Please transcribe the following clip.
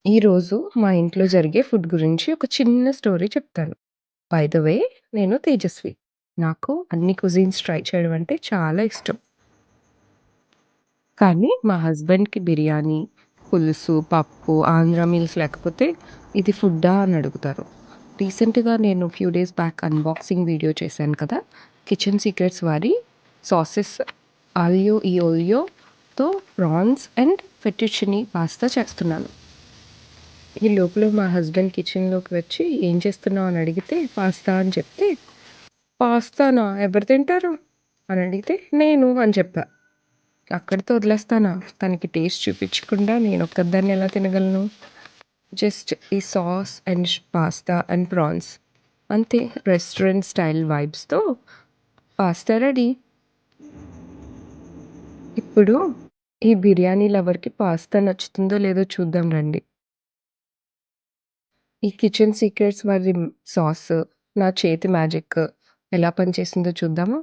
ఈరోజు మా ఇంట్లో జరిగే ఫుడ్ గురించి ఒక చిన్న స్టోరీ చెప్తాను. బై ద వే నేను తేజస్వి. నాకు అన్ని కుజిన్స్ ట్రై చేయడం అంటే చాలా ఇష్టం. కానీ మా హస్బెండ్‌కి బిర్యానీ, పులుసు, పప్పు, ఆంధ్ర మీల్స్ లేకపోతే ఇది ఫుడ్డా అని అడుగుతారు. రీసెంట్‌గా నేను few days back unboxing video చేశాను కదా! కిచెన్ సీక్రెట్స్ వారి సాసెస్ ఆలియో ఈ ఓలియోతో ప్రాన్స్ అండ్ ఫెట్టుచ్చిని పాస్తా చేస్తున్నాను. ఈ లోపల మా హస్బెండ్ కిచెన్‌లోకి వచ్చి, "ఏం చేస్తున్నావు?" అని అడిగితే, "పాస్తా" అని చెప్తే, "పాస్తానా? ఎవరు తింటారు?" అని అడిగితే, "నేను" అని చెప్పా. అక్కడితో వదిలేస్తానా? తనకి టేస్ట్ చూపించకుండా నేనొక్కదాన్ని ఎలా తినగలను? జస్ట్ ఈ sauce and pasta and prawns అంతే. రెస్టారెంట్ స్టైల్ వైబ్స్‌తో పాస్తా రెడీ. ఇప్పుడు ఈ బిర్యానీ లవర్‌కి పాస్తా నచ్చుతుందో లేదో చూద్దాం రండి. ఈ కిచెన్ సీక్రెట్స్ వారి సాస్, నా చేతి మ్యాజిక్ ఎలా పనిచేసిందో చూద్దామా?